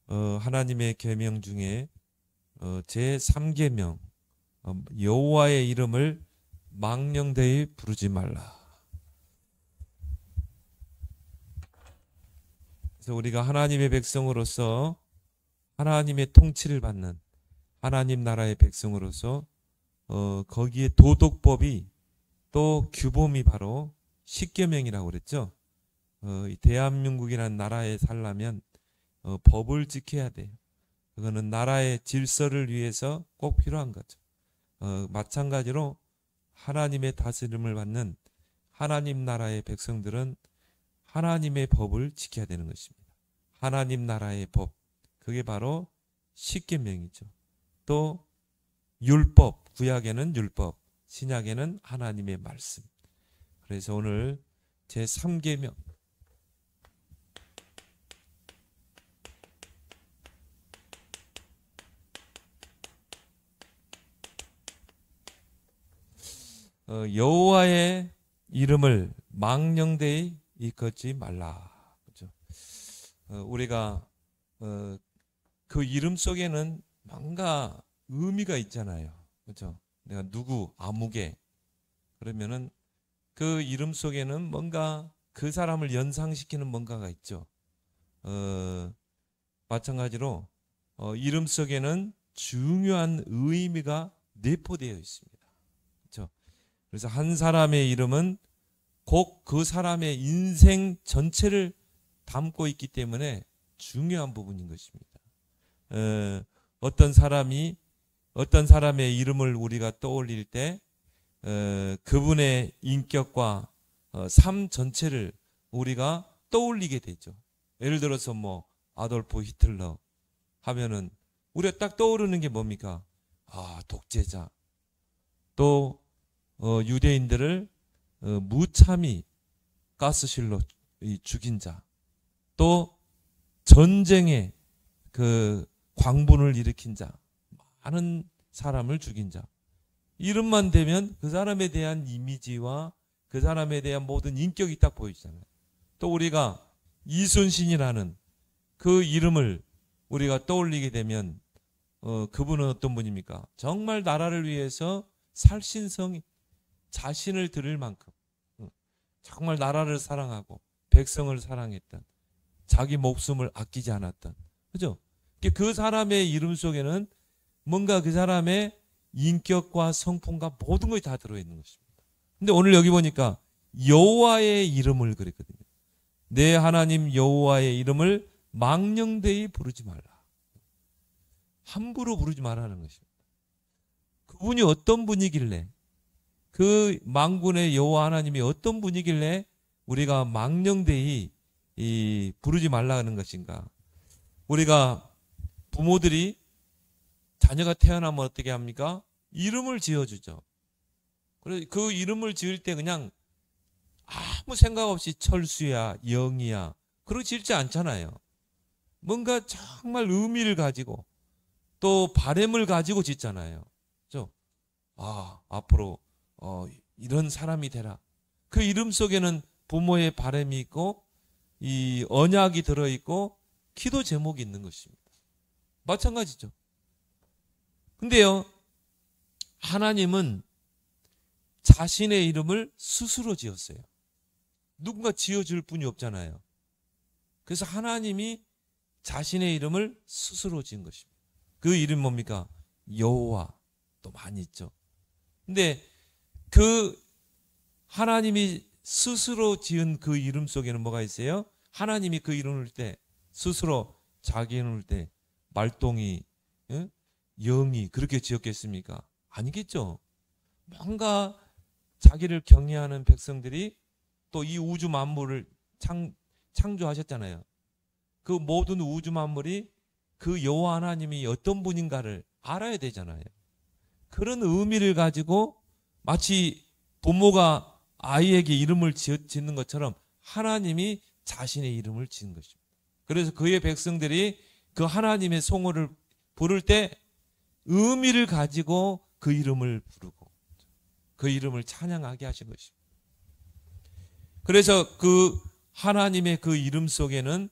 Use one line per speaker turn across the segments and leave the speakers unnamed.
하나님의 계명 중에 제3계명 여호와의 이름을 망령되이 부르지 말라. 그래서 우리가 하나님의 백성으로서 하나님의 통치를 받는 하나님 나라의 백성으로서 거기에 도덕법이 또 규범이 바로 십계명이라고 그랬죠. 이 대한민국이라는 나라에 살려면 법을 지켜야 돼요. 그거는 나라의 질서를 위해서 꼭 필요한 거죠. 마찬가지로 하나님의 다스림을 받는 하나님 나라의 백성들은 하나님의 법을 지켜야 되는 것입니다. 하나님 나라의 법, 그게 바로 십계명이죠. 또 율법, 구약에는 율법, 신약에는 하나님의 말씀. 그래서 오늘 제3계명 여호와의 이름을 망령되이 일컫지 말라. 그렇죠? 우리가 그 이름 속에는 뭔가 의미가 있잖아요. 그렇죠? 내가 누구 아무개 그러면은 그 이름 속에는 뭔가 그 사람을 연상시키는 뭔가가 있죠. 마찬가지로 이름 속에는 중요한 의미가 내포되어 있습니다. 그렇죠? 그래서 한 사람의 이름은 꼭 그 사람의 인생 전체를 담고 있기 때문에 중요한 부분인 것입니다. 어떤 사람의 이름을 우리가 떠올릴 때 그분의 인격과 삶 전체를 우리가 떠올리게 되죠. 예를 들어서 뭐 아돌프 히틀러 하면은 우리가 딱 떠오르는 게 뭡니까? 독재자. 또 유대인들을 무참히 가스실로 죽인 자. 또 전쟁에 그 광분을 일으킨 자. 많은 사람을 죽인 자. 이름만 되면 그 사람에 대한 이미지와 그 사람에 대한 모든 인격이 딱 보이잖아요. 또 우리가 이순신이라는 그 이름을 우리가 떠올리게 되면 그분은 어떤 분입니까? 정말 나라를 위해서 살신성이 자신을 드릴 만큼 정말 나라를 사랑하고 백성을 사랑했던 자기 목숨을 아끼지 않았던 그죠? 그 사람의 이름 속에는 뭔가 그 사람의 인격과 성품과 모든 것이 다 들어있는 것입니다. 근데 오늘 여기 보니까 여호와의 이름을 그랬거든요. 내 하나님 여호와의 이름을 망령되이 부르지 말라. 함부로 부르지 말라는 것입니다. 그분이 어떤 분이길래 그 만군의 여호와 하나님이 어떤 분이길래 우리가 망령되이 부르지 말라는 것인가? 우리가 부모들이 자녀가 태어나면 어떻게 합니까? 이름을 지어주죠. 그래서 그 이름을 지을 때 그냥 아무 생각 없이 철수야, 영이야 그렇게 지을지 않잖아요. 뭔가 정말 의미를 가지고 또 바램을 가지고 짓잖아요. 그렇죠? 앞으로 이런 사람이 되라. 그 이름 속에는 부모의 바램이 있고 이 언약이 들어있고 기도 제목이 있는 것입니다. 마찬가지죠. 근데요, 하나님은 자신의 이름을 스스로 지었어요. 누군가 지어줄 분이 없잖아요. 그래서 하나님이 자신의 이름을 스스로 지은 것입니다. 그 이름 뭡니까? 여호와. 또 많이 있죠. 근데 그 하나님이 스스로 지은 그 이름 속에는 뭐가 있어요? 하나님이 그 이름을 때 스스로 자기 이름을 때 말똥이, 영이 그렇게 지었겠습니까? 아니겠죠. 뭔가 자기를 경외하는 백성들이 또 이 우주 만물을 창조하셨잖아요. 그 모든 우주 만물이 그 여호와 하나님이 어떤 분인가를 알아야 되잖아요. 그런 의미를 가지고 마치 부모가 아이에게 이름을 짓는 것처럼 하나님이 자신의 이름을 지은 것입니다. 그래서 그의 백성들이 그 하나님의 성호를 부를 때 의미를 가지고 그 이름을 부르고 그 이름을 찬양하게 하신 것입니다. 그래서 그 하나님의 그 이름 속에는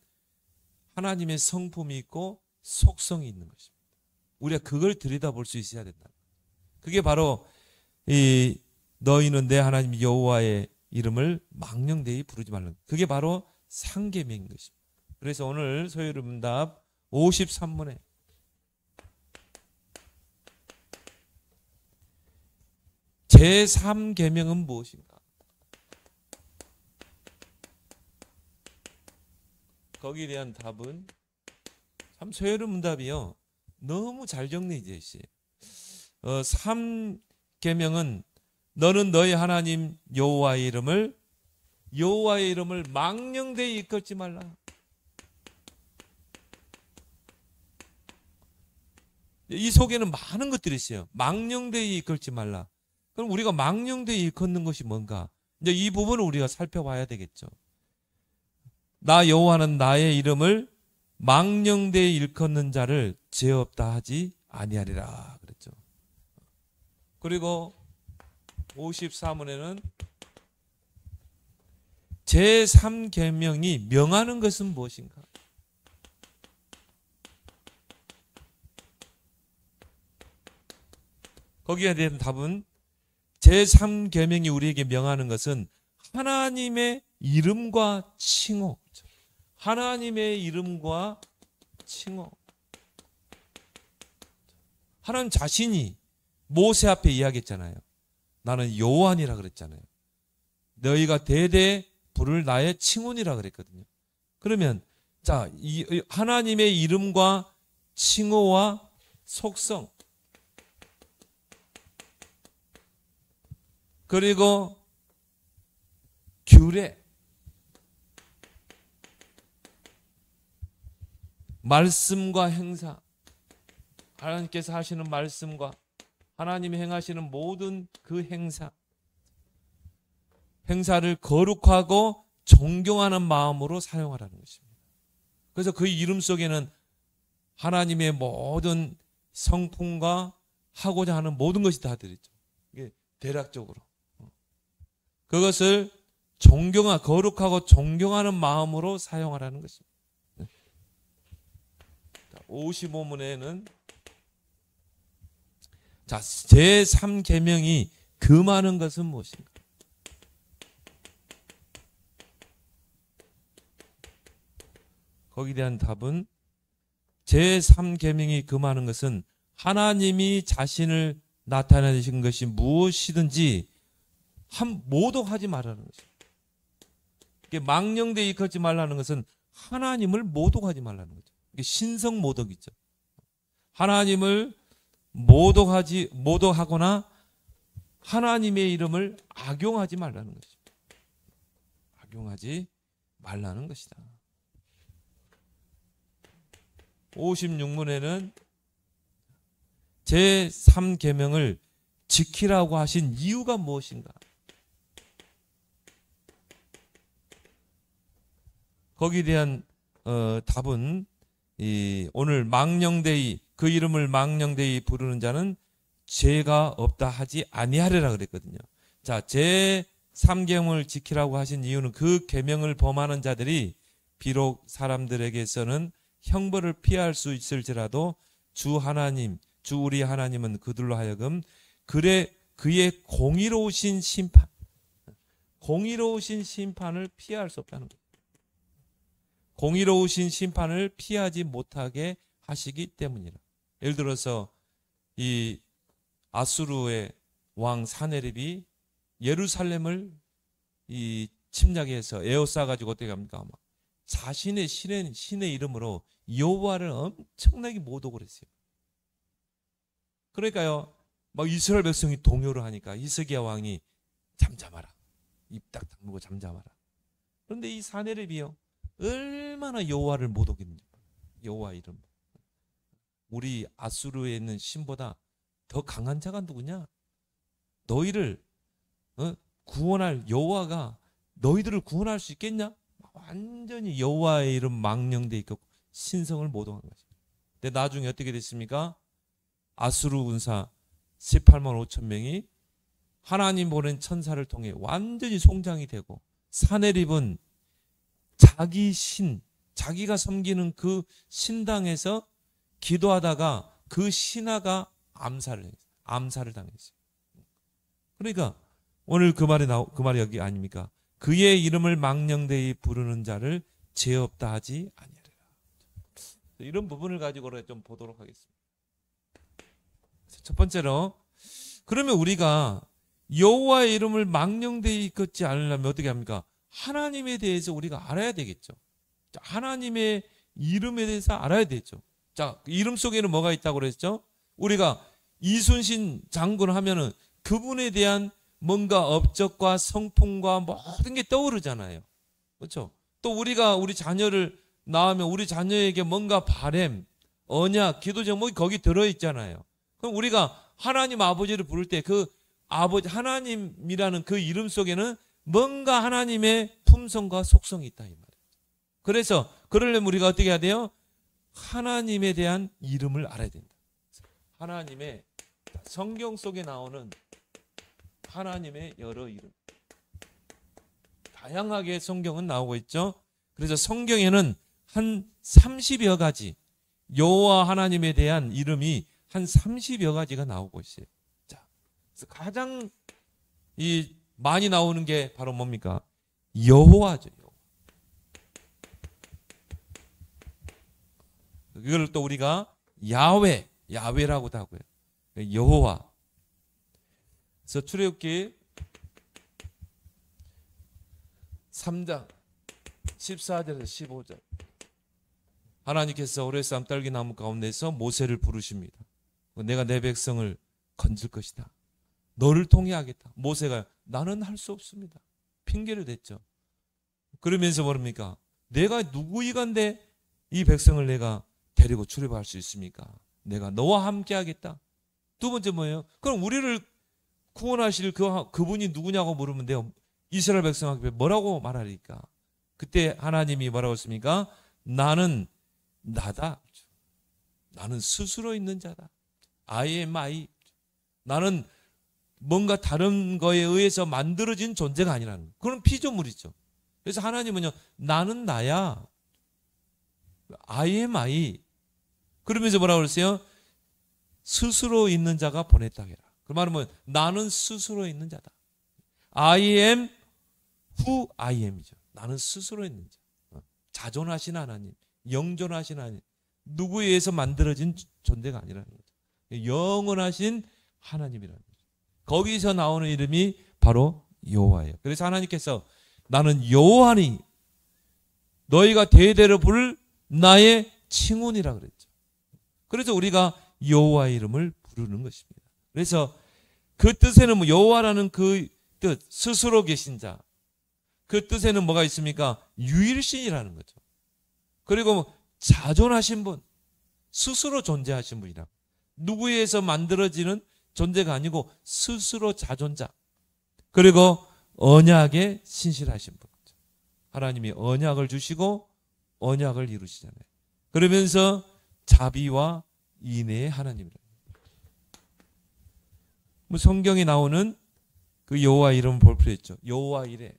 하나님의 성품이 있고 속성이 있는 것입니다. 우리가 그걸 들여다볼 수 있어야 된다. 그게 바로 이 너희는 내 하나님 여호와의 이름을 망령되이 부르지 말라. 그게 바로 상계명인 것입니다. 그래서 오늘 소요름답 53문에 제3계명은 무엇인가? 거기에 대한 답은 참 소요름답이요. 너무 잘 정리되어 있어요. 3계명은 너는 너희 하나님 여호와의 이름을 망령되이 이끌지 말라. 이 속에는 많은 것들이 있어요. 망령되이 이끌지 말라. 그럼 우리가 망령되이 일컫는 것이 뭔가? 이제 이 부분을 우리가 살펴봐야 되겠죠. 나 여호와는 나의 이름을 망령되이 일컫는 자를 죄 없다 하지 아니하리라 그랬죠. 그리고 54문에는 제3계명이 명하는 것은 무엇인가? 거기에 대한 답은 제3계명이 우리에게 명하는 것은 하나님의 이름과 칭호. 하나님의 이름과 칭호. 하나님 자신이 모세 앞에 이야기했잖아요. 나는 여호와니라 그랬잖아요. 너희가 대대 부를 나의 칭혼이라 그랬거든요. 그러면 자, 이 하나님의 이름과 칭호와 속성 그리고 규례 말씀과 행사 하나님께서 하시는 말씀과 하나님이 행하시는 모든 그 행사를 거룩하고 존경하는 마음으로 사용하라는 것입니다. 그래서 그 이름 속에는 하나님의 모든 성품과 하고자 하는 모든 것이 다 들어있죠. 이게 대략적으로 그것을 거룩하고 존경하는 마음으로 사용하라는 것입니다. 55문에는 자, 제3계명이 금하는 것은 무엇인가? 거기에 대한 답은 제3계명이 금하는 것은 하나님이 자신을 나타내신 것이 무엇이든지 모독하지 말라는 것입니다. 망령되이 걷지 말라는 것은 하나님을 모독하지 말라는 거죠. 이게 신성 모독이죠. 하나님을 모독하거나 하나님의 이름을 악용하지 말라는 것입니다. 악용하지 말라는 것이다. 56문에는 제3계명을 지키라고 하신 이유가 무엇인가? 거기에 대한 답은 오늘 망령되이 그 이름을 망령되이 부르는 자는 죄가 없다 하지 아니하리라 그랬거든요. 자, 제3계명을 지키라고 하신 이유는 그 계명을 범하는 자들이 비록 사람들에게서는 형벌을 피할 수 있을지라도 주 우리 하나님은 그들로 하여금 그의 공의로우신 심판을 피할 수 없다는 거예요. 공의로우신 심판을 피하지 못하게 하시기 때문이라. 예를 들어서 이 아수르의 왕 사네립이 예루살렘을 침략해서 에워싸가지고 어떻게 합니까? 자신의 신의 이름으로 여호와를 엄청나게 모독을 했어요. 그러니까요, 이스라엘 백성이 동요를 하니까 히스기야 왕이 잠잠하라, 입 딱 다물고 잠잠하라. 그런데 이 사네립이요, 얼마나 여호와를 모독했는지. 여호와 이름, 우리 아수르에 있는 신보다 더 강한 자가 누구냐? 너희를 구원할 여호와가 너희들을 구원할 수 있겠냐? 완전히 여호와의 이름 망령돼 있고 신성을 모독한 거죠. 근데 나중에 어떻게 됐습니까? 아수르 군사 18만 5천 명이 하나님 보낸 천사를 통해 완전히 송장이 되고, 사네립은 자기가 섬기는 그 신당에서 기도하다가 그 신하가 암살을 당했어요. 그러니까 오늘 그 말이 여기 아닙니까? 그의 이름을 망령되이 부르는 자를 죄 없다 하지 아니하리라. 이런 부분을 가지고 좀 보도록 하겠습니다. 첫 번째로, 그러면 우리가 여호와의 이름을 망령되이 걷지 않으려면 어떻게 합니까? 하나님에 대해서 우리가 알아야 되겠죠. 하나님의 이름에 대해서 알아야 되죠. 자, 이름 속에는 뭐가 있다고 그랬죠? 우리가 이순신 장군 하면은 그분에 대한 뭔가 업적과 성품과 모든 게 떠오르잖아요. 그렇죠? 또 우리가 우리 자녀를 낳으면 우리 자녀에게 뭔가 바램, 언약, 기도 제목이 거기 들어있잖아요. 그럼 우리가 하나님 아버지를 부를 때 그 아버지 하나님이라는 그 이름 속에는 뭔가 하나님의 품성과 속성이 있다 이 말이에요. 그래서 그러려면 우리가 어떻게 해야 돼요? 하나님에 대한 이름을 알아야 된다. 하나님의 성경 속에 나오는 하나님의 여러 이름. 다양하게 성경은 나오고 있죠. 그래서 성경에는 한 30여 가지 여호와 하나님에 대한 이름이 한 30여 가지가 나오고 있어요. 자, 그래서 가장 많이 나오는 게 바로 뭡니까? 여호와죠. 이걸 또 우리가 야훼라고도 하고요. 여호와. 그래서 출애굽기 3장 14절에서 15절. 하나님께서 오레산 딸기나무 가운데서 모세를 부르십니다. 내가 내 백성을 건질 것이다. 너를 통해 하겠다. 모세가 나는 할 수 없습니다. 핑계를 댔죠. 그러면서 뭐랍니까? 내가 누구이간데 이 백성을 내가 데리고 출애굽할 수 있습니까? 내가 너와 함께 하겠다. 두 번째 뭐예요? 그럼 우리를 구원하실 그분이 누구냐고 물으면 돼요. 이스라엘 백성 앞에 뭐라고 말하니까? 그때 하나님이 뭐라고 했습니까? 나는 나다. 나는 스스로 있는 자다. I am I. 나는 뭔가 다른 거에 의해서 만들어진 존재가 아니라는 거예요. 그건 피조물이죠. 그래서 하나님은요, 나는 나야. I am I. 그러면서 뭐라고 그랬어요? 스스로 있는 자가 보냈다 해라. 그 말은 뭐예요? 나는 스스로 있는 자다. I am who I am이죠. 나는 스스로 있는 자. 자존하신 하나님, 영존하신 하나님, 누구에 의해서 만들어진 존재가 아니라는 거죠. 영원하신 하나님이라는 거죠. 거기서 나오는 이름이 바로 여호와예요. 그래서 하나님께서 나는 여호와니 너희가 대대로 부를 나의 칭훈이라 그랬죠. 그래서 우리가 여호와의 이름을 부르는 것입니다. 그래서 그 뜻에는 뭐 여호와라는 그 뜻, 스스로 계신 자, 그 뜻에는 뭐가 있습니까? 유일신이라는 거죠. 그리고 자존하신 분, 스스로 존재하신 분이라. 누구에 의해서 만들어지는 존재가 아니고 스스로 자존자. 그리고 언약에 신실하신 분. 하나님이 언약을 주시고 언약을 이루시잖아요. 그러면서 자비와 인애의 하나님이라. 뭐 성경에 나오는 그 여호와 이름 볼 필요 있죠. 여호와 이레.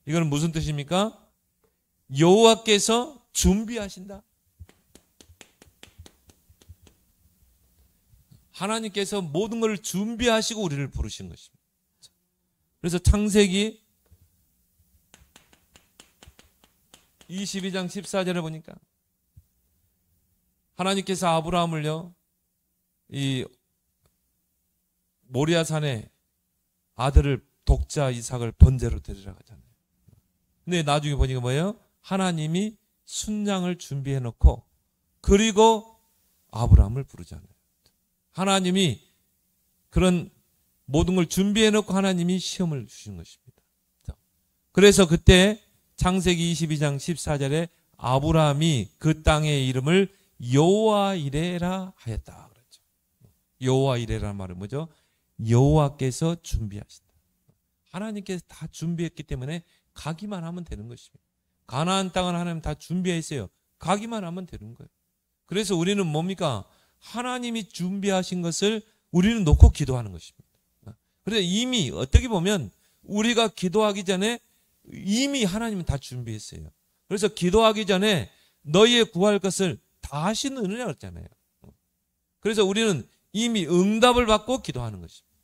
이거는 무슨 뜻입니까? 여호와께서 준비하신다. 하나님께서 모든 걸 준비하시고 우리를 부르신 것입니다. 그래서 창세기 22장 14절에 보니까 하나님께서 아브라함을요, 이 모리아산에 아들을 독자 이삭을 번제로 드리라 하잖아요. 근데 나중에 보니까 뭐예요? 하나님이 순양을 준비해 놓고 그리고 아브라함을 부르잖아요. 하나님이 그런 모든 걸 준비해 놓고 하나님이 시험을 주신 것입니다. 그래서 그때 창세기 22장 14절에 아브라함이 그 땅의 이름을 여호와 이레라 하였다 그랬죠. 여호와 이레라는 말은 뭐죠? 여호와께서 준비하신다. 하나님께서 다 준비했기 때문에 가기만 하면 되는 것입니다. 가나안 땅을 하나님 다 준비했어요. 가기만 하면 되는 거예요. 그래서 우리는 뭡니까? 하나님이 준비하신 것을 우리는 놓고 기도하는 것입니다. 그래서 이미 어떻게 보면 우리가 기도하기 전에 이미 하나님은 다 준비했어요. 그래서 기도하기 전에 너희의 구할 것을 다 하시는 은혜라고 했잖아요. 그래서 우리는 이미 응답을 받고 기도하는 것입니다.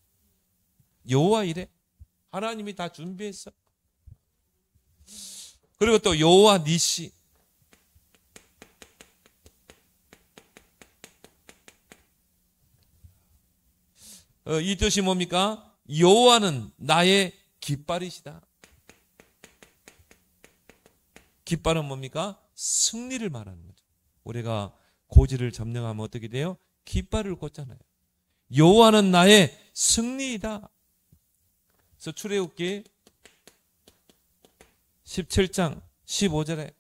여호와 이래. 하나님이 다 준비했어. 그리고 또 여호와 니시. 이 뜻이 뭡니까? 여호와는 나의 깃발이시다. 깃발은 뭡니까? 승리를 말하는 거죠. 우리가 고지를 점령하면 어떻게 돼요? 깃발을 꽂잖아요. 여호와는 나의 승리이다. 그래서 출애굽기 17장 15절에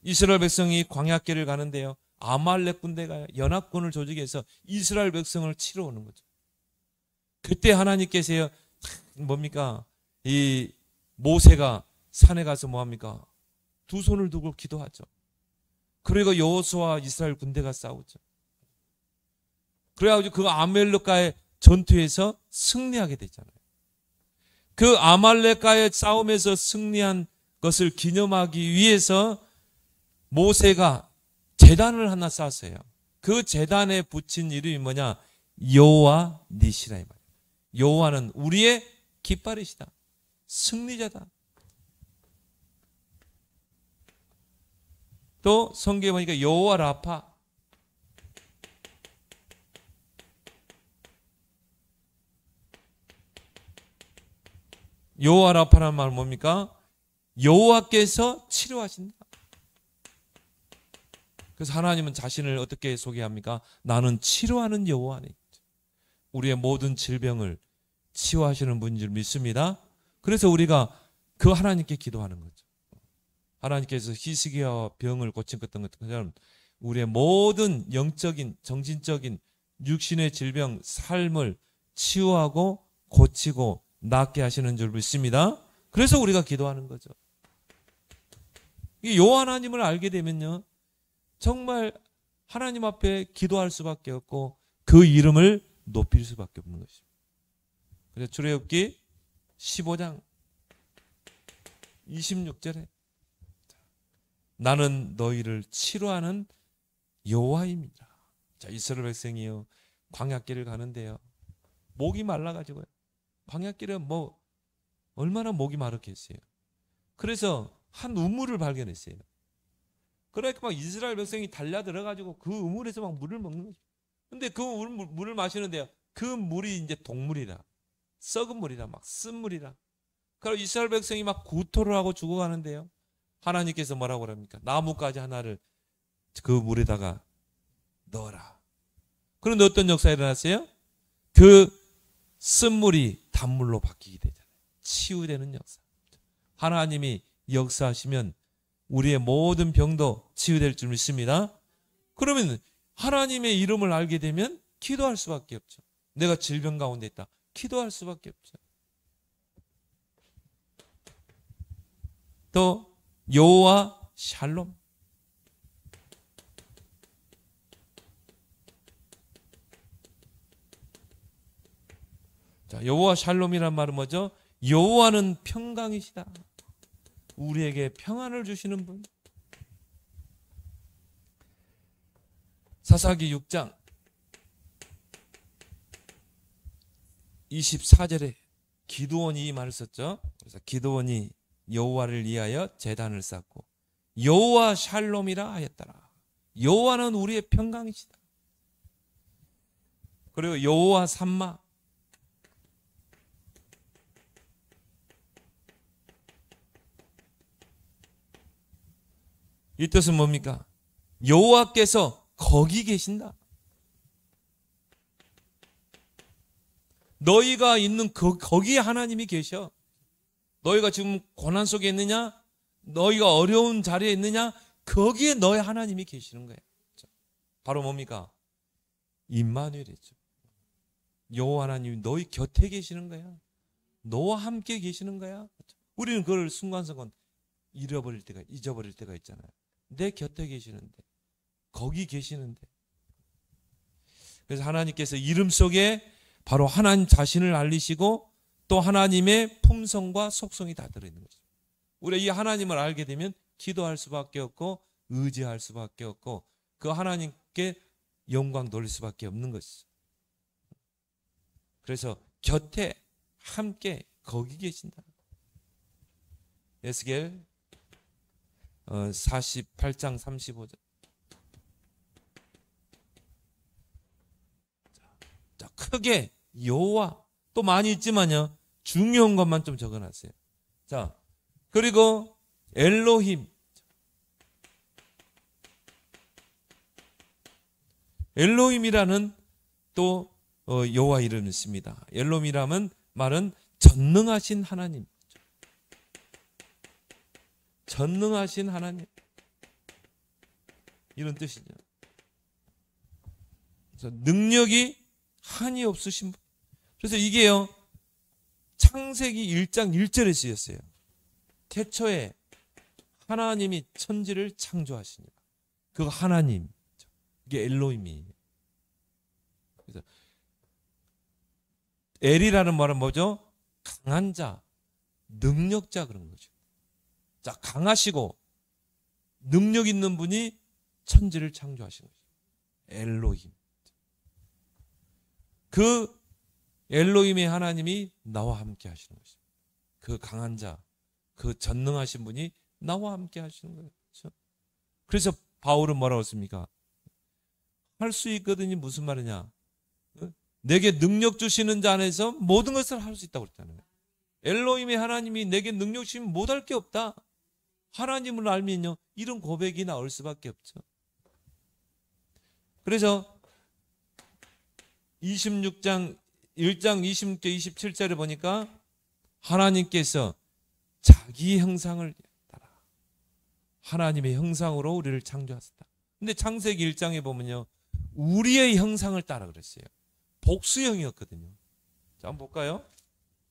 이스라엘 백성이 광야길을 가는데요. 아말렉 군대가 연합군을 조직해서 이스라엘 백성을 치러 오는 거죠. 그때 하나님께서요, 뭡니까? 이 모세가 산에 가서 뭐합니까? 두 손을 두고 기도하죠. 그리고 여호수아와 이스라엘 군대가 싸우죠. 그래가지고 그 아말렉과의 전투에서 승리하게 되잖아요. 그 아말렉과의 싸움에서 승리한 것을 기념하기 위해서 모세가 제단을 하나 쌓았어요. 그 제단에 붙인 이름이 뭐냐? 여호와 니시라 이 말이에요. 여호와는 우리의 깃발이시다. 승리자다. 또 성경에 보니까 여호와 라파. 여호와 라파라는 말은 뭡니까? 여호와께서 치료하신다. 그래서 하나님은 자신을 어떻게 소개합니까? 나는 치료하는 여호와니. 우리의 모든 질병을 치유하시는 분인 줄 믿습니다. 그래서 우리가 그 하나님께 기도하는 거죠. 하나님께서 히스기야와 병을 고친 것처럼 우리의 모든 영적인, 정신적인, 육신의 질병, 삶을 치유하고 고치고 낫게 하시는 줄 믿습니다. 그래서 우리가 기도하는 거죠. 이 여호와 하나님을 알게 되면요, 정말 하나님 앞에 기도할 수밖에 없고 그 이름을 높일 수밖에 없는 것입니다. 그래서 출애굽기 15장 26절에 나는 너희를 치료하는 여호와입니다. 자, 이스라엘 백성이요, 광야길을 가는데요, 목이 말라가지고요. 광야길에 뭐 얼마나 목이 마르겠어요. 그래서 한 우물을 발견했어요. 그러니까 막 이스라엘 백성이 달려들어가지고 그 우물에서 막 물을 먹는 거죠. 근데 그 물을 마시는데요, 그 물이 이제 독물이라, 썩은 물이라, 막 쓴 물이라. 그래서 이스라엘 백성이 막 구토를 하고 죽어가는데요, 하나님께서 뭐라고 그럽니까? 나뭇가지 하나를 그 물에다가 넣어라. 그런데 어떤 역사가 일어났어요? 그 쓴물이 단물로 바뀌게 되잖아요. 치유되는 역사. 하나님이 역사하시면 우리의 모든 병도 치유될 줄 믿습니다. 그러면 하나님의 이름을 알게 되면 기도할 수밖에 없죠. 내가 질병 가운데 있다. 기도할 수밖에 없죠. 또 여호와 샬롬. 자, 여호와 샬롬이란 말은 뭐죠? 여호와는 평강이시다. 우리에게 평안을 주시는 분. 사사기 6장 24절에 기드온이 이 말을 썼죠. 그래서 기드온이 여호와를 위하여 제단을 쌓고 여호와 샬롬이라 하였더라. 여호와는 우리의 평강이시다. 그리고 여호와 삼마. 이 뜻은 뭡니까? 여호와께서 거기 계신다. 너희가 있는 거기에 하나님이 계셔. 너희가 지금 고난 속에 있느냐? 너희가 어려운 자리에 있느냐? 거기에 너의 하나님이 계시는 거예요. 바로 뭡니까? 임마누엘이죠. 여호와 하나님이 너희 곁에 계시는 거야. 너와 함께 계시는 거야. 우리는 그걸 순간순간 잊어버릴 때가 있잖아요. 내 곁에 계시는데, 거기 계시는데. 그래서 하나님께서 이름 속에 바로 하나님 자신을 알리시고 또 하나님의 품성과 속성이 다 들어있는 거죠. 우리가 이 하나님을 알게 되면 기도할 수밖에 없고 의지할 수밖에 없고 그 하나님께 영광 돌릴 수밖에 없는 것이죠. 그래서 곁에 함께 거기 계신다. 에스겔 48장 35절. 자, 크게 여호와 또 많이 있지만요. 중요한 것만 좀 적어놨어요. 자, 그리고 엘로힘. 엘로힘이라는 또 여호와 이름이 있습니다. 엘로힘이라는 말은 전능하신 하나님. 전능하신 하나님. 이런 뜻이죠. 그래서 능력이 한이 없으신 분. 그래서 이게요. 창세기 1장 1절에 쓰였어요. 태초에 하나님이 천지를 창조하시니라. 그 하나님. 이게 엘로힘이에요. 그래서 엘이라는 말은 뭐죠? 강한 자, 능력자 그런 거죠. 자, 강하시고 능력 있는 분이 천지를 창조하신 거죠. 엘로힘. 그 엘로힘의 하나님이 나와 함께 하시는 것이죠. 그 강한 자, 그 전능하신 분이 나와 함께 하시는 거예요. 그렇죠? 그래서 바울은 뭐라고 했습니까? 할 수 있거든요. 무슨 말이냐? 내게 능력 주시는 자 안에서 모든 것을 할 수 있다고 그랬잖아요. 엘로힘의 하나님이 내게 능력 주시면 못할 게 없다. 하나님을 알면요. 이런 고백이 나올 수밖에 없죠. 그래서 26장 1장 26절 27절에 보니까 하나님께서 자기 형상을 따라 하나님의 형상으로 우리를 창조하셨다. 근데 창세기 1장에 보면요. 우리의 형상을 따라 그랬어요. 복수형이었거든요. 자, 한번 볼까요?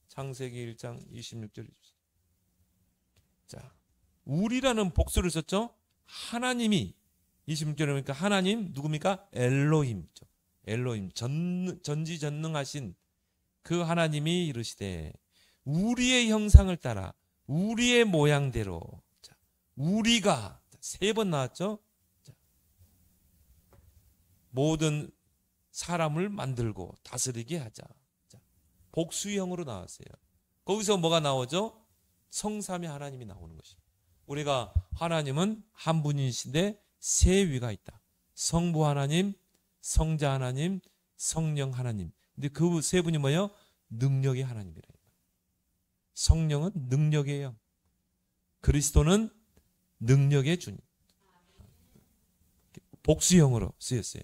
창세기 1장 26절. 자, 우리라는 복수를 썼죠. 하나님이 26절에 보니까 하나님 누굽니까? 엘로힘이죠. 엘로힘 전지전능하신 그 하나님이 이르시되 우리의 형상을 따라 우리의 모양대로. 자, 우리가 3번 나왔죠. 자, 모든 사람을 만들고 다스리게 하자. 자, 복수형으로 나왔어요. 거기서 뭐가 나오죠? 성삼위 하나님이 나오는 것입니다. 우리가 하나님은 한 분이신데 세 위가 있다. 성부 하나님, 성자 하나님, 성령 하나님. 근데 그 세 분이 뭐예요? 능력의 하나님이라. 성령은 능력의 영. 그리스도는 능력의 주님. 복수형으로 쓰였어요.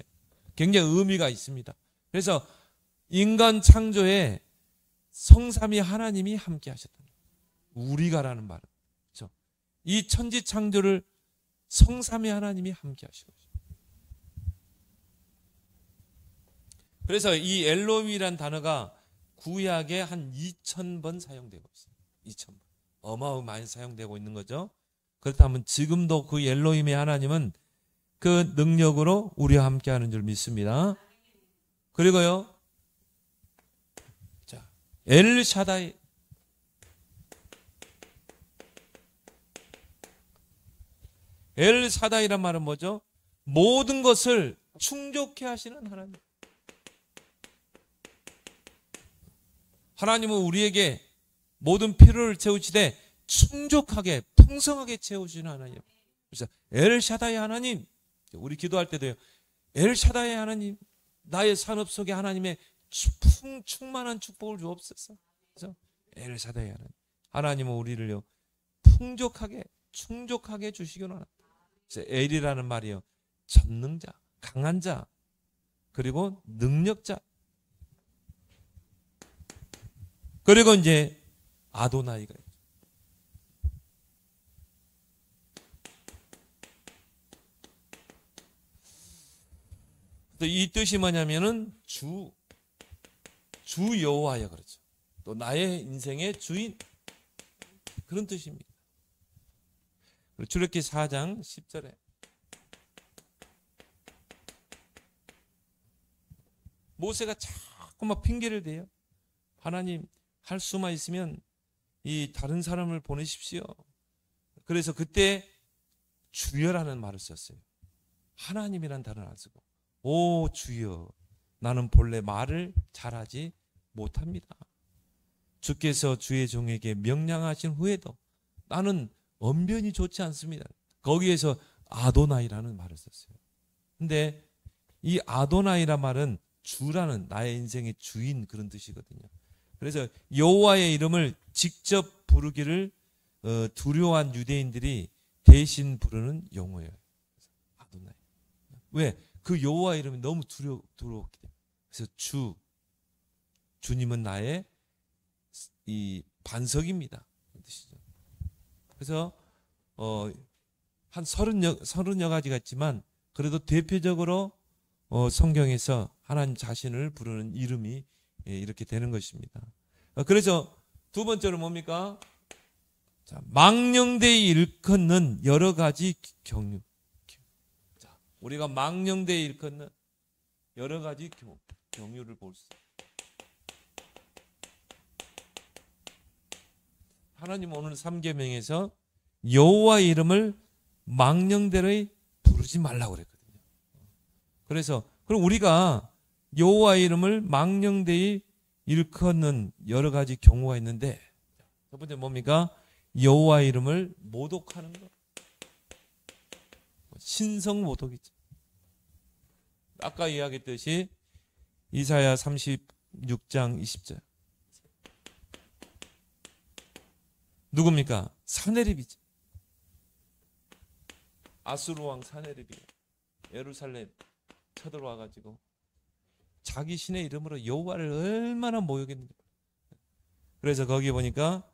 굉장히 의미가 있습니다. 그래서 인간 창조에 성삼위 하나님이 함께 하셨다. 우리가라는 말은. 그렇죠? 이 천지 창조를 성삼위 하나님이 함께 하시고. 그래서 이 엘로힘이란 단어가 구약에 한 2000번 사용되고 있어요. 2000번. 어마어마하게 사용되고 있는 거죠. 그렇다면 지금도 그 엘로힘의 하나님은 그 능력으로 우리와 함께 하는 줄 믿습니다. 그리고요. 자, 엘샤다이. 엘샤다이란 말은 뭐죠? 모든 것을 충족해 하시는 하나님. 하나님은 우리에게 모든 필요를 채우시되 충족하게 풍성하게 채우시는 하나님. 그래서 엘샤다이 하나님, 우리 기도할 때도요. 엘샤다이 하나님, 나의 산업 속에 하나님의 충만한 축복을 주옵소서. 그래서 엘샤다이 하나님, 하나님은 우리를요 풍족하게 충족하게 주시기로 합니다. 그래서 엘이라는 말이요 전능자, 강한 자, 그리고 능력자. 그리고 이제 아도나이가 있죠. 이 뜻이 뭐냐면은 주 여호와야 그렇죠. 또 나의 인생의 주인 그런 뜻입니다. 출애굽기 4장 10절에 모세가 자꾸 막 핑계를 대요. 하나님 할 수만 있으면 이 다른 사람을 보내십시오. 그래서 그때 주여라는 말을 썼어요. 하나님이란 단어를 안 쓰고 오 주여 나는 본래 말을 잘하지 못합니다. 주께서 주의 종에게 명령하신 후에도 나는 언변이 좋지 않습니다. 거기에서 아도나이라는 말을 썼어요. 근데 이 아도나이란 말은 주라는 나의 인생의 주인 그런 뜻이거든요. 그래서 여호와의 이름을 직접 부르기를 두려워한 유대인들이 대신 부르는 용어예요. 아도나이. 왜? 그 여호와 이름이 너무 두려웠기 때문에. 그래서 주님은 나의 이 반석입니다. 그 뜻이죠. 그래서 한 30여 가지가 있지만 그래도 대표적으로 성경에서 하나님 자신을 부르는 이름이 이렇게 되는 것입니다. 그래서 두 번째로 뭡니까? 자, 망령되이 일컫는 여러 가지 경유. 자, 우리가 망령되이 일컫는 여러 가지 경유를 볼 수 있어요. 하나님 오늘 3계명에서 여호와의 이름을 망령되이 부르지 말라고 그랬거든요. 그래서 그럼 우리가 여호와의 이름을 망령되이 일컫는 여러 가지 경우가 있는데 첫 번째 뭡니까? 여호와의 이름을 모독하는 것. 신성 모독이죠. 아까 이야기했듯이 이사야 36장 20절. 누굽니까? 사네립이죠. 아수르 왕 사네립이 예루살렘 쳐들어와 가지고 자기 신의 이름으로 여호와를 얼마나 모욕했는지. 그래서 거기 보니까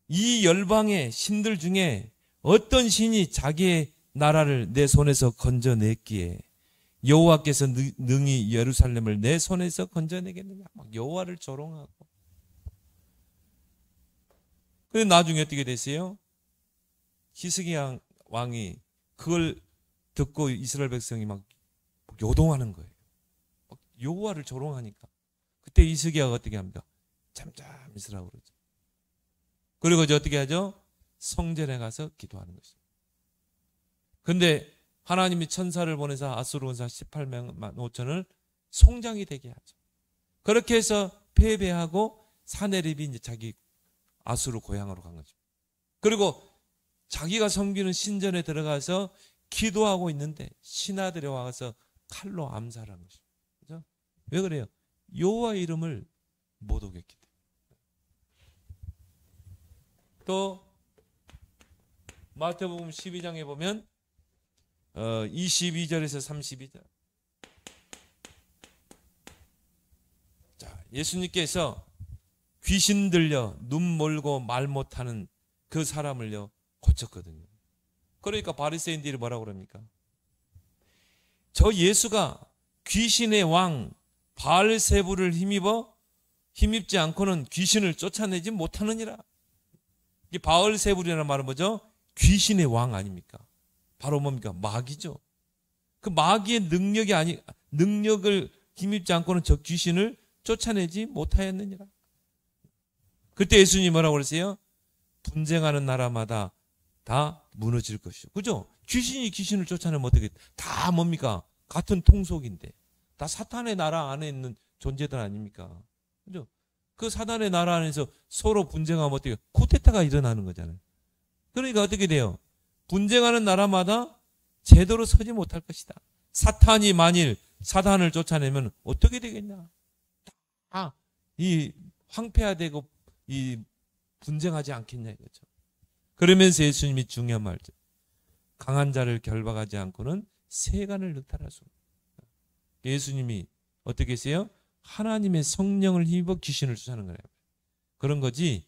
이 열방의 신들 중에 어떤 신이 자기의 나라를 내 손에서 건져냈기에 여호와께서 능히 예루살렘을 내 손에서 건져내겠느냐. 막 여호와를 조롱하고. 그런데 나중에 어떻게 됐어요? 히스기야 왕이 그걸 듣고 이스라엘 백성이 막 요동하는 거예요. 여호와를 조롱하니까. 그때 히스기야가 어떻게 합니까? 잠잠 있으라고 그러죠. 그리고 이제 어떻게 하죠? 성전에 가서 기도하는 것입니다. 근데 하나님이 천사를 보내서 아수르 원사 18만 5천을 송장이 되게 하죠. 그렇게 해서 패배하고 사네립이 이제 자기 아수르 고향으로 간 거죠. 그리고 자기가 섬기는 신전에 들어가서 기도하고 있는데 신하들이 와서 칼로 암살한 것입니다. 그죠? 왜 그래요? 여호와의 이름을 모독했기 때문에. 또 마태복음 12장에 보면 22절에서 32절. 자, 예수님께서 귀신 들려 눈 멀고 말 못하는 그 사람을요 고쳤거든요. 그러니까 바리새인들이 뭐라고 그럽니까? 저 예수가 귀신의 왕 바알세불을 힘입지 않고는 귀신을 쫓아내지 못하느니라. 이 바알세불이라는 말은 뭐죠? 귀신의 왕 아닙니까? 바로 뭡니까? 마귀죠. 그 마귀의 능력을 힘입지 않고는 저 귀신을 쫓아내지 못하였느니라. 그때 예수님이 뭐라고 그랬어요? 분쟁하는 나라마다 다 무너질 것이죠. 그죠? 귀신이 귀신을 쫓아내면 어떻게, 다 뭡니까? 같은 통속인데. 다 사탄의 나라 안에 있는 존재들 아닙니까? 그죠? 그 사탄의 나라 안에서 서로 분쟁하면 어떻게, 쿠데타가 일어나는 거잖아요. 그러니까 어떻게 돼요? 분쟁하는 나라마다 제대로 서지 못할 것이다. 사탄이 만일 사탄을 쫓아내면 어떻게 되겠냐? 다 이 황폐화되고 이 분쟁하지 않겠냐 이거죠. 그러면서 예수님이 중요한 말이죠. 강한 자를 결박하지 않고는 세간을 늑탈할 수 없다. 예수님이 어떻게 했어요? 하나님의 성령을 힘입어 귀신을 쫓아내는 거예요. 그런 거지.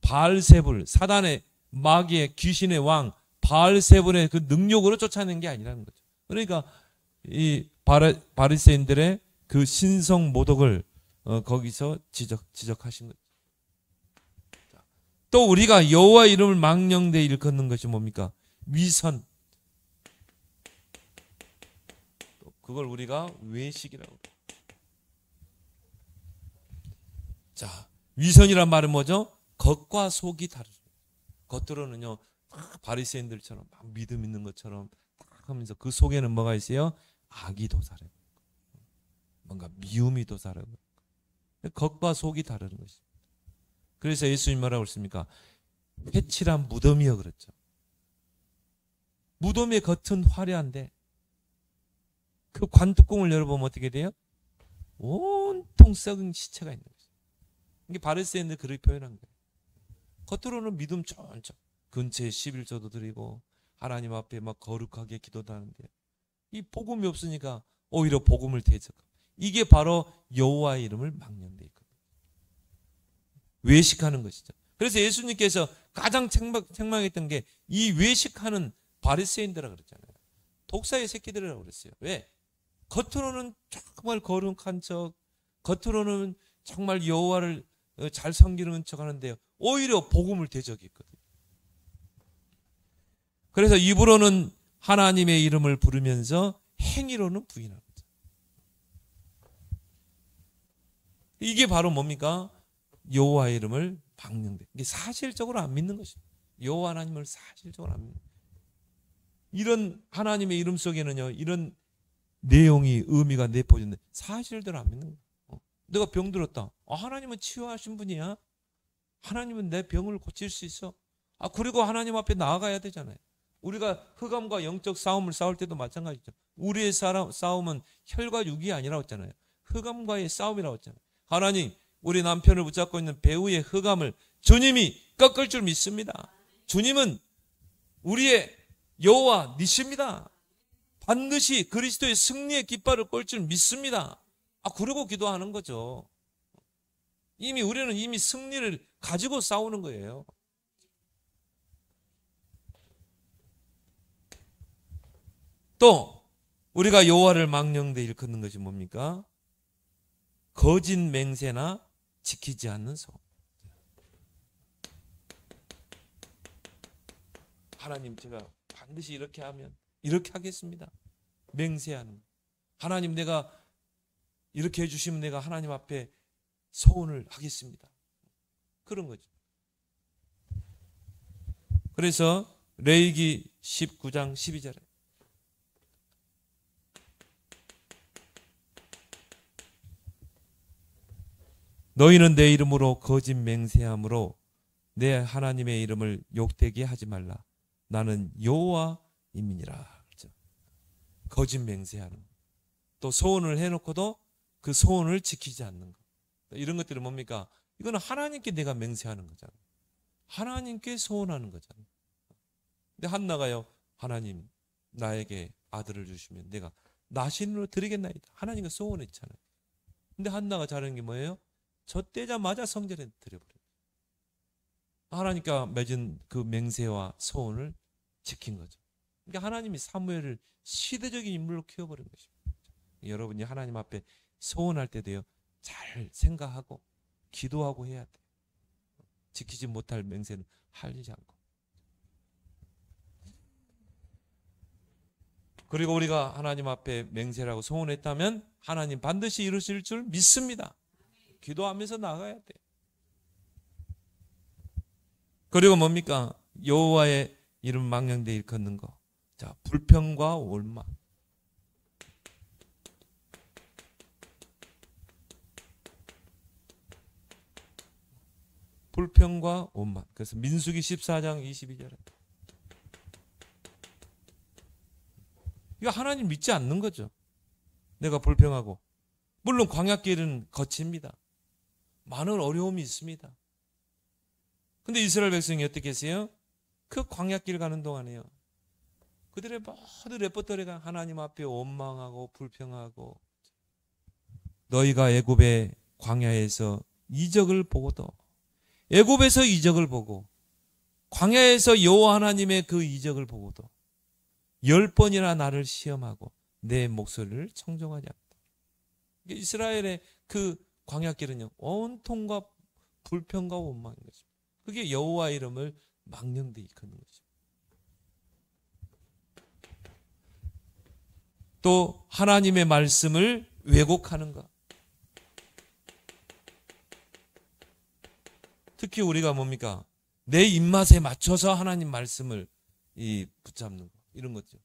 바알세불, 사단의 마귀의 귀신의 왕 바알세불의 그 능력으로 쫓아낸 게 아니라는 거죠. 그러니까 이 바리새인들의 그 신성 모독을 거기서 지적하신 거죠. 또 우리가 여호와 이름을 망령되이 일컫는 것이 뭡니까? 위선. 그걸 우리가 외식이라고 해요. 자, 위선이란 말은 뭐죠? 겉과 속이 다르죠. 겉으로는요 바리새인들처럼 막 믿음 있는 것처럼 딱 하면서 그 속에는 뭐가 있어요? 악이 도사르고 뭔가 미움이 도사르고 겉과 속이 다르는 것입니다. 그래서 예수님 뭐라고 그랬습니까? 회칠한 무덤이여 그랬죠. 무덤의 겉은 화려한데 그 관뚜껑을 열어보면 어떻게 돼요? 온통 썩은 시체가 있는 거죠. 이게 바리새인들 그렇게 표현한 거예요. 겉으로는 믿음 쫀쫀 근처에 11조도 드리고 하나님 앞에 막 거룩하게 기도도 하는데 이 복음이 없으니까 오히려 복음을 대적하고 이게 바로 여호와의 이름을 망령되 있거든요. 외식하는 것이죠. 그래서 예수님께서 가장 책망했던 게 이 외식하는 바리새인들이라고 그랬잖아요. 독사의 새끼들이라고 그랬어요. 왜? 겉으로는 정말 거룩한 척, 겉으로는 정말 여호와를 잘 섬기는 척 하는데요. 오히려 복음을 대적했거든요. 그래서 입으로는 하나님의 이름을 부르면서 행위로는 부인하는 거죠. 이게 바로 뭡니까? 여호와의 이름을 망령되. 이게 사실적으로 안 믿는 것입니다. 여호와 하나님을 사실적으로 안 믿는 거예요. 이런 하나님의 이름 속에는요, 이런 내용이 의미가 내포진데 사실대로 안 믿는 거예요. 내가 병 들었다. 하나님은 치유하신 분이야. 하나님은 내 병을 고칠 수 있어. 그리고 하나님 앞에 나아가야 되잖아요. 우리가 흑암과 영적 싸움을 싸울 때도 마찬가지죠. 우리의 싸움은 혈과 육이 아니라고 했잖아요. 흑암과의 싸움이라고 했잖아요. 하나님, 우리 남편을 붙잡고 있는 배우의 흑암을 주님이 꺾을 줄 믿습니다. 주님은 우리의 여호와 니십니다. 반드시 그리스도의 승리의 깃발을 꼴 줄 믿습니다. 그러고 기도하는 거죠. 우리는 이미 승리를 가지고 싸우는 거예요. 또 우리가 여호와를 망령되 일컫는 것이 뭡니까? 거짓 맹세나 지키지 않는 소원. 하나님, 제가 반드시 이렇게 하면 이렇게 하겠습니다. 맹세하는. 하나님, 내가 이렇게 해주시면 내가 하나님 앞에 소원을 하겠습니다. 그런 거죠. 그래서 레위기 19장 12절에 너희는 내 이름으로 거짓 맹세함으로 내 하나님의 이름을 욕되게 하지 말라. 나는 여호와임이니라. 그렇죠? 거짓 맹세하는 것. 또 소원을 해놓고도 그 소원을 지키지 않는 것. 이런 것들은 뭡니까? 이거는 하나님께 내가 맹세하는 거잖아요. 하나님께 소원하는 거잖아요. 근데 한나가요, 하나님 나에게 아들을 주시면 내가 나신으로 드리겠나이다. 하나님과 소원했잖아요. 근데 한나가 잘하는 게 뭐예요? 젖대자마자 성전에 드려버려요. 하나님과 맺은 그 맹세와 소원을 지킨 거죠. 그러니까 하나님이 사무엘을 시대적인 인물로 키워버린 것입니다. 여러분이 하나님 앞에 소원할 때도요, 잘 생각하고 기도하고 해야 돼요. 지키지 못할 맹세는 하지 않고. 그리고 우리가 하나님 앞에 맹세라고 소원했다면 하나님 반드시 이루실 줄 믿습니다. 기도하면서 나가야 돼요. 그리고 뭡니까? 여호와의 이름 망령되 일컫는 거. 자, 불평과 올마. 불평과 원망. 그래서 민수기 14장 22절에 이거 하나님 믿지 않는 거죠. 내가 불평하고. 물론 광야길은 거칩니다. 많은 어려움이 있습니다. 근데 이스라엘 백성이 어떻게 했어요? 그 광야길 가는 동안에요, 그들의 모든 레퍼토리가 하나님 앞에 원망하고 불평하고, 너희가 애굽의 광야에서 이적을 보고도, 애굽에서 이적을 보고 광야에서 여호와 하나님의 그 이적을 보고도 10번이나 나를 시험하고 내 목소리를 청종하지 않다. 이스라엘의 그 광야길은요, 온통과 불평과 원망인 것입니다. 그게 여호와 이름을 망령되 일컫는 것입니다. 또 하나님의 말씀을 왜곡하는 것. 특히 우리가 뭡니까? 내 입맛에 맞춰서 하나님 말씀을 붙잡는 거, 이런 거죠.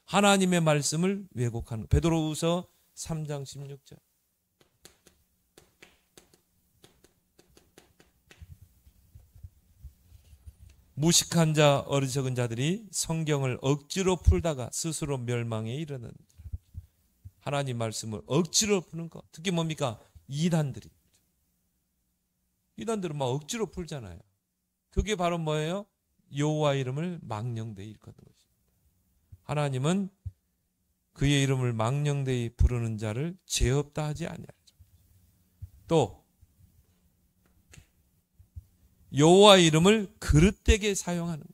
하나님의 말씀을 왜곡하는 거. 베드로후서 3장 16절. 무식한 자, 어리석은 자들이 성경을 억지로 풀다가 스스로 멸망에 이르는, 하나님 말씀을 억지로 푸는 거. 특히 뭡니까? 이단들은 막 억지로 풀잖아요. 그게 바로 뭐예요? 여호와 이름을 망령되이 일컫는 것입니다. 하나님은 그의 이름을 망령되이 부르는 자를 죄 없다 하지 아니하리라. 또 여호와 이름을 그릇되게 사용하는 것.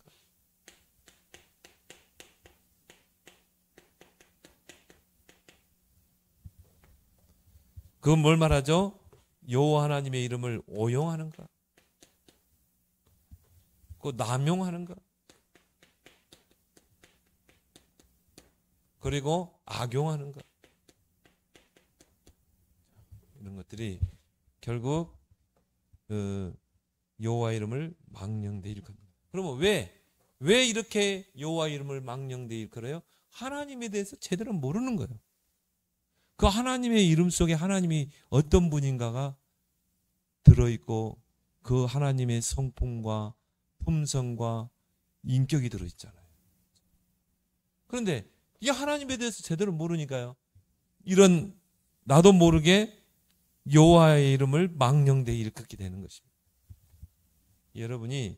그건 뭘 말하죠? 여호와 하나님의 이름을 오용하는 것, 그 남용하는 것, 그리고 악용하는 것, 이런 것들이 결국 여호와 이름을 망령되이 일컫는 거예요. 그러면 왜 이렇게 여호와 이름을 망령되이 일컬어요? 하나님에 대해서 제대로 모르는 거예요. 그 하나님의 이름 속에 하나님이 어떤 분인가가 들어있고 그 하나님의 성품과 품성과 인격이 들어있잖아요. 그런데 이 하나님에 대해서 제대로 모르니까요, 이런 나도 모르게 여호와의 이름을 망령되이 일컫게 되는 것입니다. 여러분이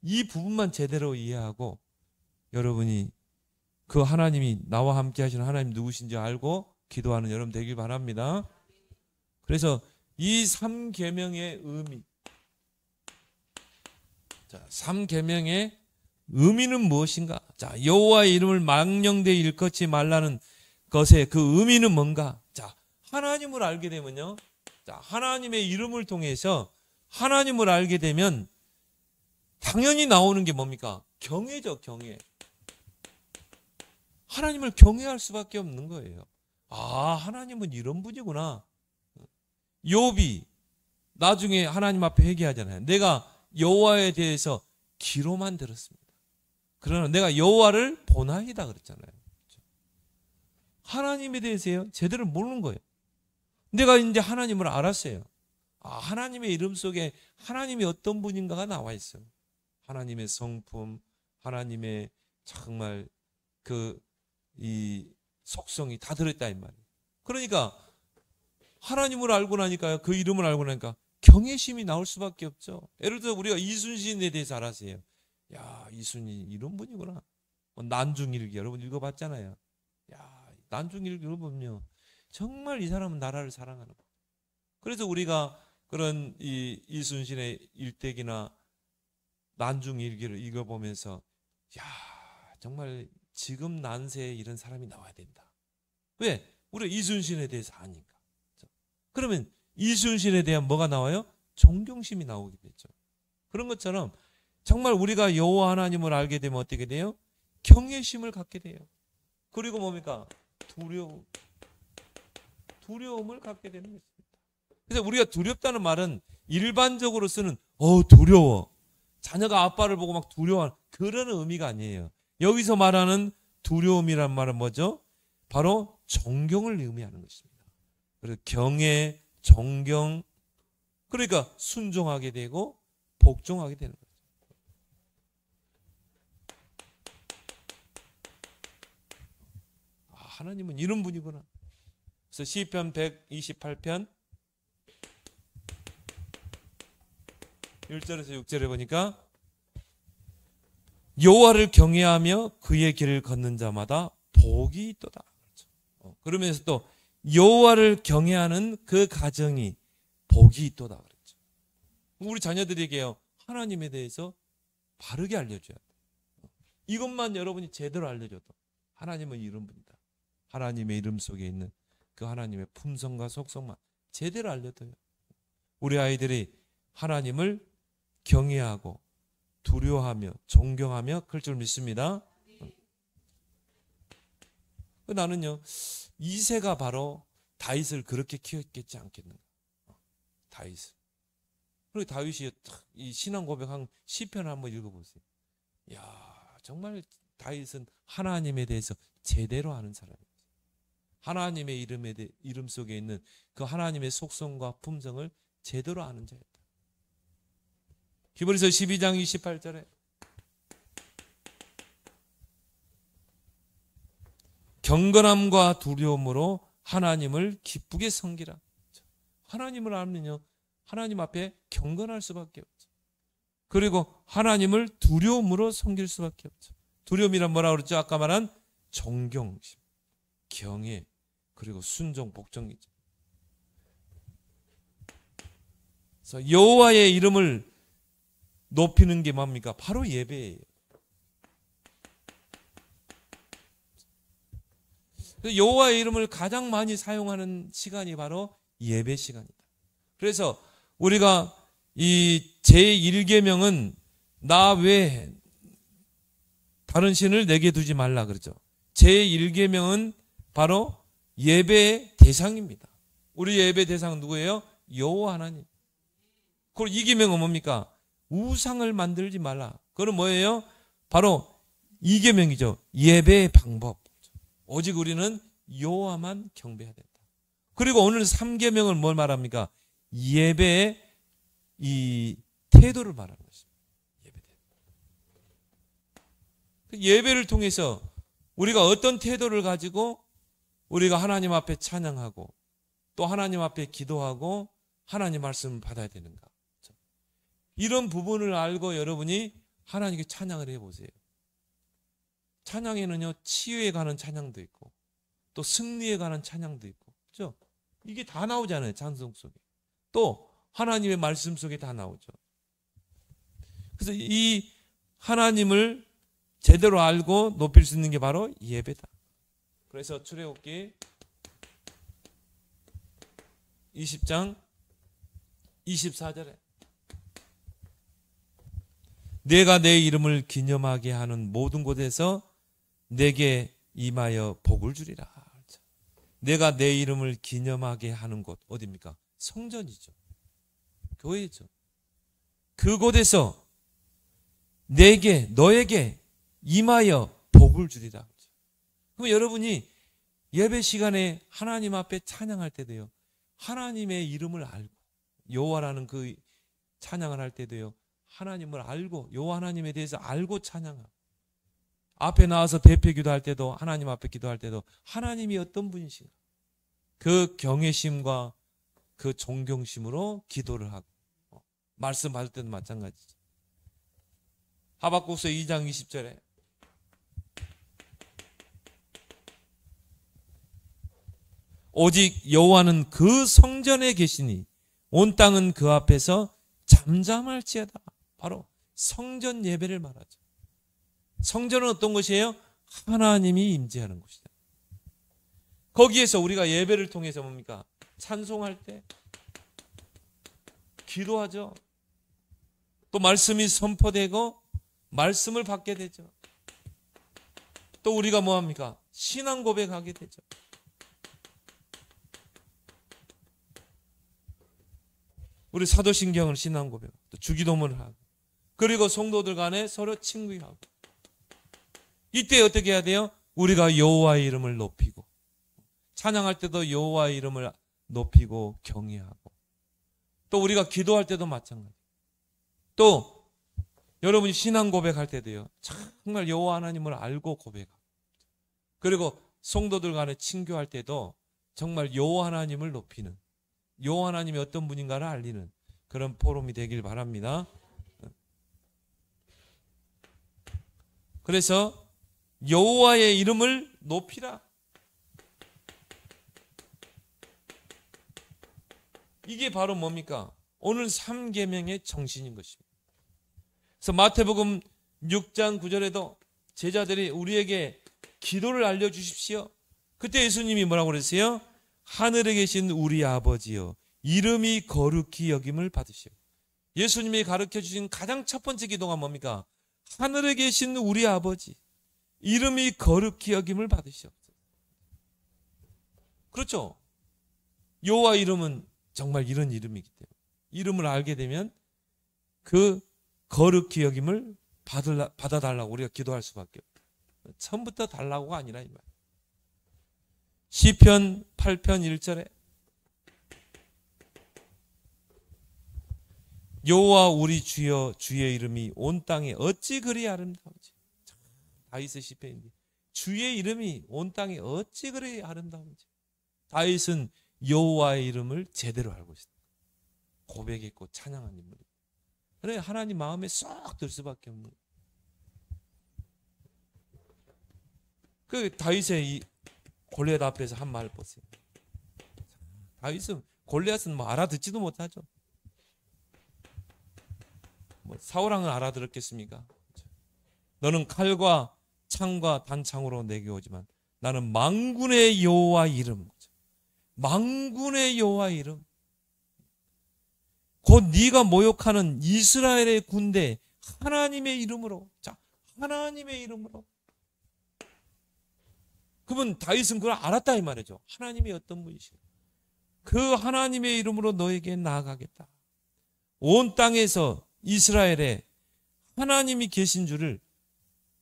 이 부분만 제대로 이해하고 여러분이 그 하나님이 나와 함께 하시는 하나님 누구신지 알고 기도하는 여러분 되길 바랍니다. 그래서 이 3계명의 의미, 자, 3계명의 의미는 무엇인가? 자, 여호와의 이름을 망령되이 일컫지 말라는 것의 그 의미는 뭔가? 자, 하나님을 알게 되면요, 자, 하나님의 이름을 통해서 하나님을 알게 되면 당연히 나오는 게 뭡니까? 경외죠, 경외. 하나님을 경외할 수밖에 없는 거예요. 아, 하나님은 이런 분이구나. 욥이 나중에 하나님 앞에 회개하잖아요. 내가 여호와에 대해서 귀로만 들었습니다. 그러나 내가 여호와를 보나이다 그랬잖아요. 하나님에 대해서요, 제대로 모르는 거예요. 내가 이제 하나님을 알았어요. 아, 하나님의 이름 속에 하나님이 어떤 분인가가 나와 있어요. 하나님의 성품, 하나님의 정말 이 속성이 다 들어있다 이 말이에요. 그러니까 하나님을 알고 나니까요, 그 이름을 알고 나니까 경외심이 나올 수밖에 없죠. 예를 들어 우리가 이순신에 대해서 알았어요. 야, 이순신 이런 분이구나. 난중일기 여러분 읽어봤잖아요. 야, 난중일기 읽어보면요, 정말 이 사람은 나라를 사랑하는 거예요. 그래서 우리가 그런 이순신의 일대기나 난중일기를 읽어보면서 야, 정말 지금 난세에 이런 사람이 나와야 된다. 왜? 우리가 이순신에 대해서 아니까. 그러면 이순신에 대한 뭐가 나와요? 존경심이 나오게 되죠. 그런 것처럼 정말 우리가 여호와 하나님을 알게 되면 어떻게 돼요? 경외심을 갖게 돼요. 그리고 뭡니까? 두려움을 갖게 되는 것입니다. 그래서 우리가 두렵다는 말은 일반적으로 쓰는 두려워, 자녀가 아빠를 보고 막 두려워하는 그런 의미가 아니에요. 여기서 말하는 두려움이란 말은 뭐죠? 바로 존경을 의미하는 것입니다. 그래서 경외, 존경, 그러니까 순종하게 되고 복종하게 되는 거죠. 아, 하나님은 이런 분이구나. 그래서 시편 128편 1절에서 6절에 보니까 여호와를 경외하며 그의 길을 걷는 자마다 복이 있도다. 그러면서 또 여호와를 경외하는 그 가정이 복이 있도다 그랬죠. 우리 자녀들에게요, 하나님에 대해서 바르게 알려줘야 돼. 이것만 여러분이 제대로 알려줘도 하나님은 이런 분이다. 하나님의 이름 속에 있는 그 하나님의 품성과 속성만 제대로 알려줘요. 우리 아이들이 하나님을 경외하고 두려워하며 존경하며 그럴 줄 믿습니다. 나는요, 이새가 바로 다윗을 그렇게 키웠겠지 않겠는가. 다윗을 그리고 다윗이 이 신앙 고백한 시편을 한번 읽어보세요. 야, 정말 다윗은 하나님에 대해서 제대로 아는 사람이에요. 하나님의 이름 속에 있는 그 하나님의 속성과 품성을 제대로 아는 자였다. 히브리서 12장 28절에 경건함과 두려움으로 하나님을 기쁘게 섬기라. 하나님을 알면요, 하나님 앞에 경건할 수밖에 없죠. 그리고 하나님을 두려움으로 섬길 수밖에 없죠. 두려움이란 뭐라고 그랬죠? 아까 말한 존경심, 경애, 그리고 순종, 복종이죠. 그래서 여호와의 이름을 높이는 게 뭡니까? 바로 예배예요. 여호와의 이름을 가장 많이 사용하는 시간이 바로 예배 시간이다. 그래서 우리가 이 제1계명은 나 외에 다른 신을 내게 두지 말라 그러죠. 제1계명은 바로 예배의 대상입니다. 우리 예배 대상은 누구예요? 여호와 하나님. 그리고 이 계명은 뭡니까? 우상을 만들지 말라. 그건 뭐예요? 바로 이 계명이죠. 예배의 방법. 오직 우리는 여호와만 경배해야 된다. 그리고 오늘 3계명은 뭘 말합니까? 예배의 이 태도를 말하는 것입니다. 예배를 통해서 우리가 어떤 태도를 가지고 우리가 하나님 앞에 찬양하고 또 하나님 앞에 기도하고 하나님 말씀을 받아야 되는가. 이런 부분을 알고 여러분이 하나님께 찬양을 해보세요. 찬양에는요, 치유에 관한 찬양도 있고 또 승리에 관한 찬양도 있고, 그렇죠? 이게 다 나오잖아요. 찬송 속에. 또 하나님의 말씀 속에 다 나오죠. 그래서 이 하나님을 제대로 알고 높일 수 있는 게 바로 예배다. 그래서 출애굽기 20장 24절에 내가 내 이름을 기념하게 하는 모든 곳에서 내게 임하여 복을 주리라. 내가 내 이름을 기념하게 하는 곳 어디입니까? 성전이죠. 교회죠. 그곳에서 내게 너에게 임하여 복을 주리라. 그럼 여러분이 예배 시간에 하나님 앞에 찬양할 때도요, 하나님의 이름을 알고 여호와라는 그 찬양을 할 때도요, 하나님을 알고 여호와 하나님에 대해서 알고 찬양하고, 앞에 나와서 대표 기도할 때도 하나님 앞에 기도할 때도 하나님이 어떤 분이신가, 그 경외심과 그 존경심으로 기도를 하고, 말씀 받을 때도 마찬가지죠. 하박국서 2장 20절에 오직 여호와는 그 성전에 계시니 온 땅은 그 앞에서 잠잠할지어다. 바로 성전 예배를 말하죠. 성전은 어떤 곳이에요? 하나님이 임재하는 곳이다. 거기에서 우리가 예배를 통해서 뭡니까? 찬송할 때 기도하죠. 또 말씀이 선포되고 말씀을 받게 되죠. 또 우리가 뭐합니까? 신앙 고백하게 되죠. 우리 사도신경을 신앙 고백, 또 주기도문을 하고, 그리고 성도들 간에 서로 친구하고, 이때 어떻게 해야 돼요? 우리가 여호와의 이름을 높이고, 찬양할 때도 여호와의 이름을 높이고 경외하고, 또 우리가 기도할 때도 마찬가지. 또 여러분이 신앙 고백할 때도요, 정말 여호와 하나님을 알고 고백하고, 그리고 성도들 간에 친교할 때도 정말 여호와 하나님을 높이는, 여호와 하나님이 어떤 분인가를 알리는 그런 포럼이 되길 바랍니다. 그래서 여호와의 이름을 높이라. 이게 바로 뭡니까? 오늘 3계명의 정신인 것입니다. 그래서 마태복음 6장 9절에도 제자들이 우리에게 기도를 알려주십시오. 그때 예수님이 뭐라고 그랬어요? 하늘에 계신 우리 아버지여, 이름이 거룩히 여김을 받으시오. 예수님이 가르쳐 주신 가장 첫 번째 기도가 뭡니까? 하늘에 계신 우리 아버지, 이름이 거룩히 여김을 받으시옵소서. 그렇죠? 여호와 이름은 정말 이런 이름이기 때문에 이름을 알게 되면 그 거룩히 여김을 받아달라고 우리가 기도할 수밖에 없어요. 처음부터 달라고가 아니라 이 말. 시편 8편 1절에 여호와 우리 주여 주의 이름이 온 땅에 어찌 그리 아름다운지. 다윗의 시편인데 주의 이름이 온 땅에 어찌 그리 아름다운지. 다윗은 여호와의 이름을 제대로 알고 있습니다. 고백했고 찬양한 인물입니다. 그래 하나님 마음에 쏙 들 수밖에 없는. 그 다윗의 이 골리앗 앞에서 한 말 보세요. 다윗은 골리앗은 뭐 알아듣지도 못하죠. 뭐 사울왕은 알아들었겠습니까? 너는 칼과 창과 단창으로 내게 오지만 나는 만군의 여호와 이름, 만군의 여호와 이름, 곧 네가 모욕하는 이스라엘의 군대 하나님의 이름으로. 자, 하나님의 이름으로. 그분 다윗은 그걸 알았다 이 말이죠. 하나님이 어떤 분이시고 그 하나님의 이름으로 너에게 나아가겠다. 온 땅에서 이스라엘에 하나님이 계신 줄을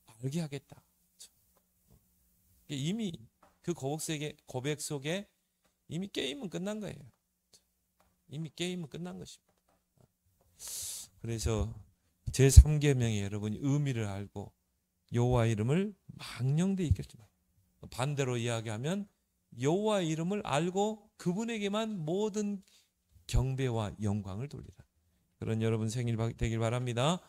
알게 하겠다. 이미 그 고백 속에 이미 게임은 끝난 거예요. 이미 게임은 끝난 것입니다. 그래서 제3계명의 여러분이 의미를 알고 여호와 이름을 망령되이 잊겠지 마. 반대로 이야기하면 여호와의 이름을 알고 그분에게만 모든 경배와 영광을 돌리라. 그런 여러분 생일 되길 바랍니다.